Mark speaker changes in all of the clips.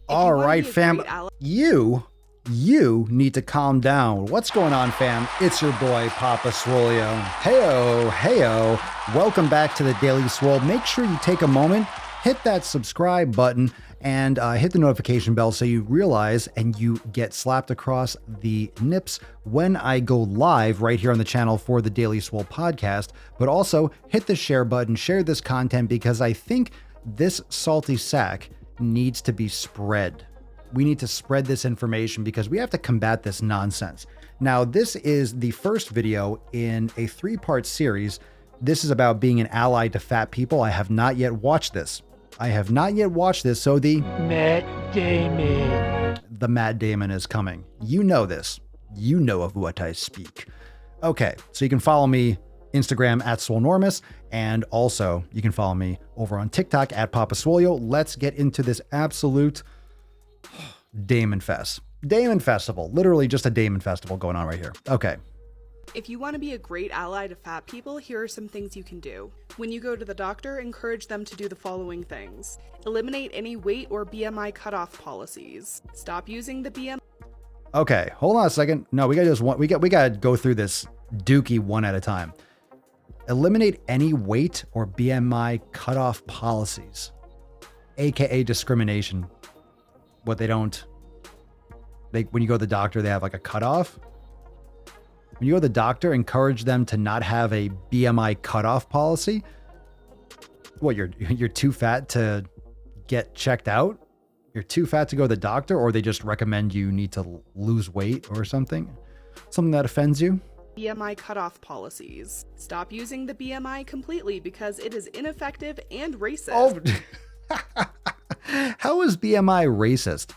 Speaker 1: All right, fam. You need to calm down. What's going on, fam? It's your boy, Papa Swolio. Heyo, heyo. Welcome back to the Daily Swole. Make sure you take a moment, hit that subscribe button, and hit the notification bell so you realize and you get slapped across the nips when I go live right here on the channel for the Daily Swole podcast. But also hit the share button, share this content, because I think this salty sack needs to be spread. We need to spread this information because we have to combat this nonsense. Now, this is the first video in a 3-part series. This is about being an ally to fat people. I have not yet watched this. So the Matt Damon is coming. You know this. You know of what I speak. Okay, so you can follow me Instagram at Swolenormous, and also you can follow me over on TikTok at Papa Swolio. Let's get into this absolute Damon Fest. Damon Festival. Literally just a Damon Festival going on right here. Okay.
Speaker 2: If you want to be a great ally to fat people, here are some things you can do. When you go to the doctor, encourage them to do the following things. Eliminate any weight or BMI cutoff policies. Stop using the BMI.
Speaker 1: Okay, hold on a second. No, we gotta go through this dookie one at a time. Eliminate any weight or BMI cutoff policies, aka discrimination. When you go to the doctor, they have like a cutoff. When you go to the doctor, encourage them to not have a BMI cutoff policy. What, you're too fat to get checked out? You're too fat to go to the doctor, or they just recommend you need to lose weight or something? Something that offends you?
Speaker 2: BMI cutoff policies. Stop using the BMI completely because it is ineffective and racist.
Speaker 1: Oh. How is BMI racist?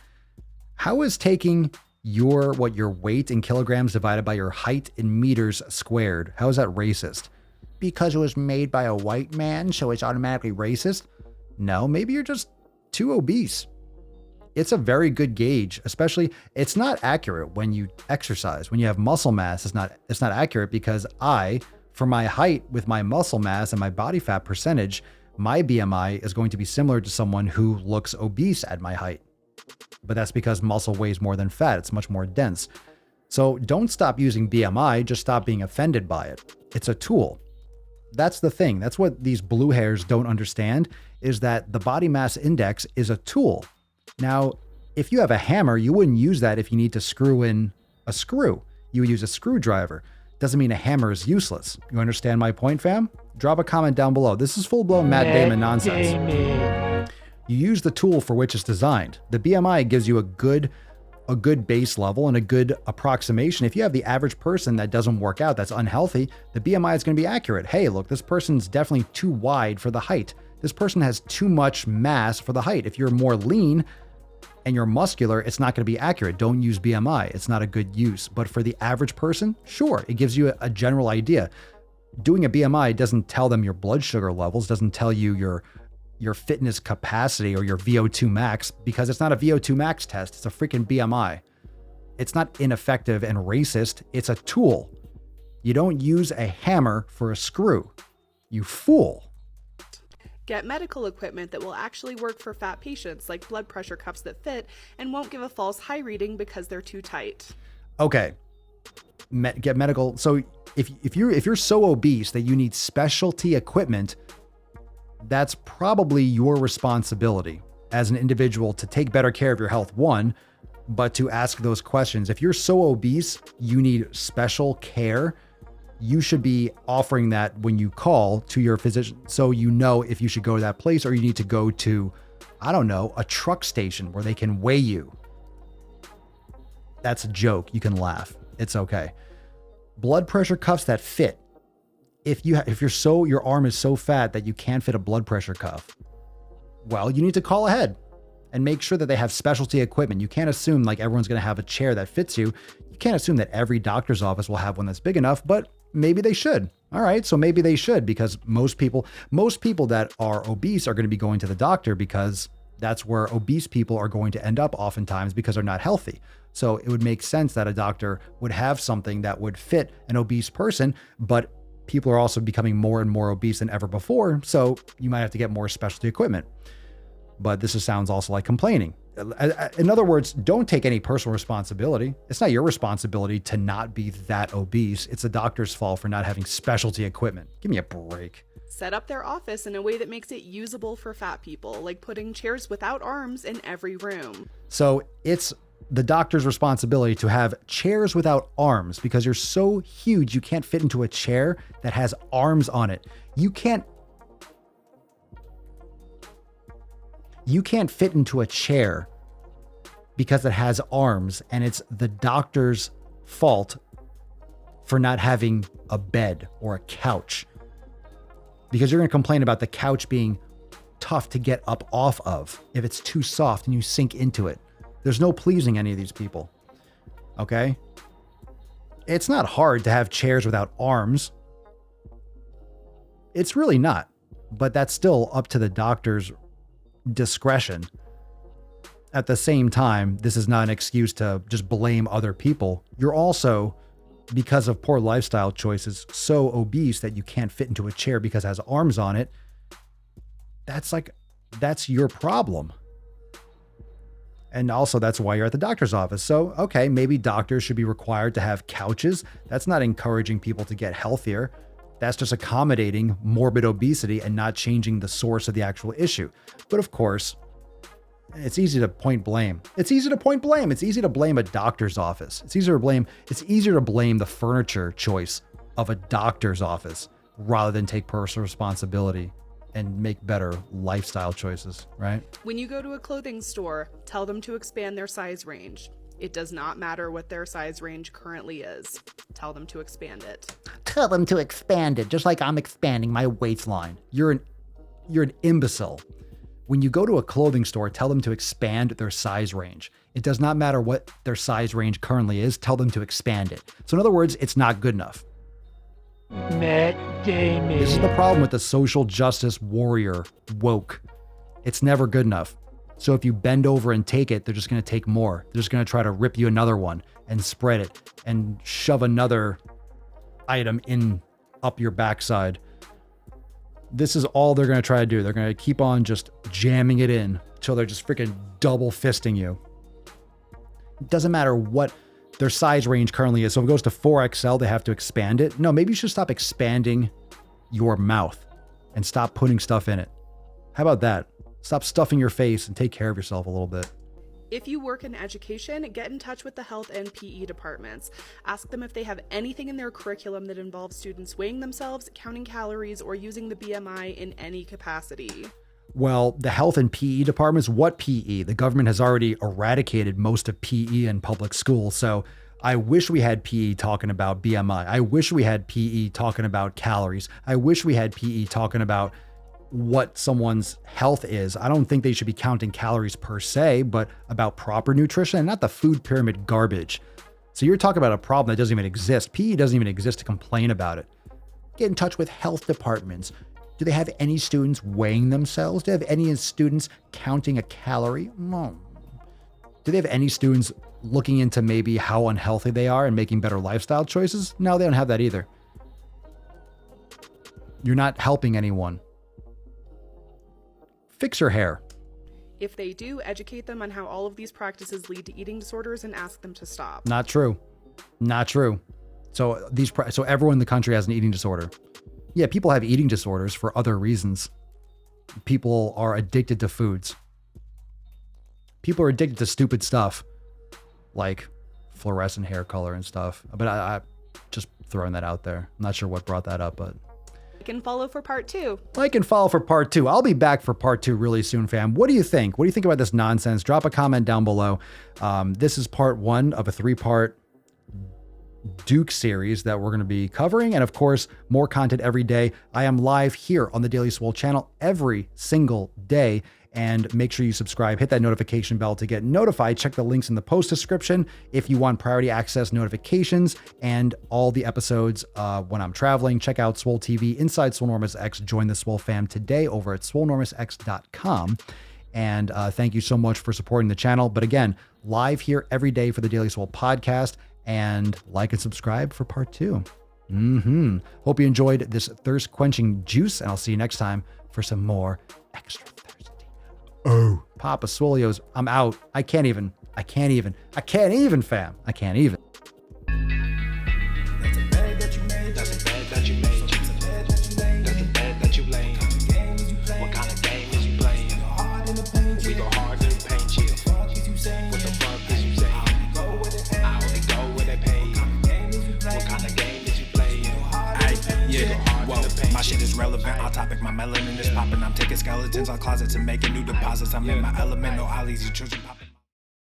Speaker 1: How is taking your weight in kilograms divided by your height in meters squared? How is that racist? Because it was made by a white man, so it's automatically racist? No, maybe you're just too obese. It's a very good gauge, especially it's not accurate when you exercise. When you have muscle mass, it's not accurate because for my height with my muscle mass and my body fat percentage, my BMI is going to be similar to someone who looks obese at my height. But that's because muscle weighs more than fat. It's much more dense. So don't stop using BMI, just stop being offended by it. It's a tool. That's the thing. That's what these blue hairs don't understand, is that the body mass index is a tool. Now, if you have a hammer, you wouldn't use that if you need to screw in a screw. You would use a screwdriver. Doesn't mean a hammer is useless. You understand my point, fam? Drop a comment down below. This is full-blown Matt Damon nonsense. You use the tool for which it's designed. The BMI gives you a good base level and a good approximation. If you have the average person that doesn't work out, that's unhealthy, the BMI is going to be accurate. Hey, look, this person's definitely too wide for the height. This person has too much mass for the height. If you're more lean and you're muscular, it's not going to be accurate. Don't use BMI. It's not a good use. But for the average person, sure, it gives you a general idea. Doing a BMI doesn't tell them your blood sugar levels, doesn't tell you your fitness capacity or your VO2 max, because it's not a VO2 max test. It's a freaking BMI. It's not ineffective and racist. It's a tool. You don't use a hammer for a screw. You fool.
Speaker 2: Get medical equipment that will actually work for fat patients, like blood pressure cuffs that fit and won't give a false high reading because they're too tight.
Speaker 1: Okay. Get medical. So if you're so obese that you need specialty equipment, that's probably your responsibility as an individual to take better care of your health, one, but to ask those questions. If you're so obese, you need special care, you should be offering that when you call to your physician, so you know if you should go to that place or you need to go to, I don't know, a truck station where they can weigh you. That's a joke. You can laugh. It's okay. Blood pressure cuffs that fit. If your arm is so fat that you can't fit a blood pressure cuff, well, you need to call ahead and make sure that they have specialty equipment. You can't assume like everyone's going to have a chair that fits you. You can't assume that every doctor's office will have one that's big enough, but maybe they should. All right, so maybe they should, because most people that are obese are going to be going to the doctor because that's where obese people are going to end up oftentimes because they're not healthy. So it would make sense that a doctor would have something that would fit an obese person, but people are also becoming more and more obese than ever before, so you might have to get more specialty equipment. But this sounds also like complaining. In other words, don't take any personal responsibility. It's not your responsibility to not be that obese. It's the doctor's fault for not having specialty equipment. Give me a break.
Speaker 2: Set up their office in a way that makes it usable for fat people, like putting chairs without arms in every room.
Speaker 1: So it's the doctor's responsibility to have chairs without arms because you're so huge you can't fit into a chair that has arms on it. You can't fit into a chair because it has arms, and it's the doctor's fault for not having a bed or a couch. Because you're going to complain about the couch being tough to get up off of if it's too soft and you sink into it. There's no pleasing any of these people. Okay? It's not hard to have chairs without arms. It's really not. But that's still up to the doctor's discretion. At the same time, this is not an excuse to just blame other people. You're also, because of poor lifestyle choices, so obese that you can't fit into a chair because it has arms on it. That's your problem. And also that's why you're at the doctor's office. So, okay, maybe doctors should be required to have couches. That's not encouraging people to get healthier. That's just accommodating morbid obesity and not changing the source of the actual issue. But of course, it's easy to point blame. It's easy to blame a doctor's office. It's easier to blame the furniture choice of a doctor's office rather than take personal responsibility and make better lifestyle choices, right?
Speaker 2: When you go to a clothing store, tell them to expand their size range. It does not matter what their size range currently is. Tell them to expand it.
Speaker 1: Tell them to expand it, just like I'm expanding my waistline. You're an imbecile. When you go to a clothing store, tell them to expand their size range. It does not matter what their size range currently is. Tell them to expand it. So in other words, it's not good enough.
Speaker 3: Matt Damon.
Speaker 1: This is the problem with the social justice warrior woke. It's never good enough. So if you bend over and take it, they're just going to take more. They're just going to try to rip you another one and spread it and shove another item in up your backside. This is all they're going to try to do. They're going to keep on just jamming it in until they're just freaking double fisting you. It doesn't matter what their size range currently is. So if it goes to 4XL, they have to expand it. No, maybe you should stop expanding your mouth and stop putting stuff in it. How about that? Stop stuffing your face and take care of yourself a little bit.
Speaker 2: If you work in education, get in touch with the health and PE departments. Ask them if they have anything in their curriculum that involves students weighing themselves, counting calories, or using the BMI in any capacity.
Speaker 1: Well, the health and PE departments, what PE? The government has already eradicated most of PE in public schools. So I wish we had PE talking about BMI. I wish we had PE talking about calories. I wish we had PE talking about what someone's health is. I don't think they should be counting calories per se, but about proper nutrition and not the food pyramid garbage. So you're talking about a problem that doesn't even exist. PE doesn't even exist to complain about it. Get in touch with health departments. Do they have any students weighing themselves? Do they have any students counting a calorie? No. Do they have any students looking into maybe how unhealthy they are and making better lifestyle choices? No, they don't have that either. You're not helping anyone. Fix your hair.
Speaker 2: If they do, educate them on how all of these practices lead to eating disorders and ask them to stop.
Speaker 1: Not true. Not true. So everyone in the country has an eating disorder. Yeah, people have eating disorders for other reasons. People are addicted to foods. People are addicted to stupid stuff like fluorescent hair color and stuff. But I just throwing that out there. I'm not sure what brought that up, but
Speaker 2: Like and follow for part 2.
Speaker 1: Like and follow for part 2. I'll be back for part 2 really soon, fam. What do you think? What do you think about this nonsense? Drop a comment down below. This is part 1 of a 3-part Duke series that we're going to be covering. And of course, more content every day. I am live here on the Daily Swole channel every single day. And make sure you subscribe, hit that notification bell to get notified. Check the links in the post description if you want priority access notifications and all the episodes when I'm traveling. Check out Swole TV inside Swolenormous X. Join the Swole fam today over at swolenormousx.com. And thank you so much for supporting the channel. But again, live here every day for the Daily Swole podcast. And like and subscribe for part 2. Hope you enjoyed this thirst quenching juice, and I'll see you next time for some more extra thirsty Oh, Papa Swolio's, I'm out. I can't even, fam. I can't even.
Speaker 4: That's a bed that you made. That's a bed that you made. That's a bed that you laying. What kind of game is you playing? We go hard in the paint, chill. What the fuck is you saying? I only go where they pay. What kind of game is you playing?
Speaker 5: My shit is relevant, on topic, my melanin is popping. I'm taking skeletons out closets and making new deposits. I'm in my element, no ollies, you children popping.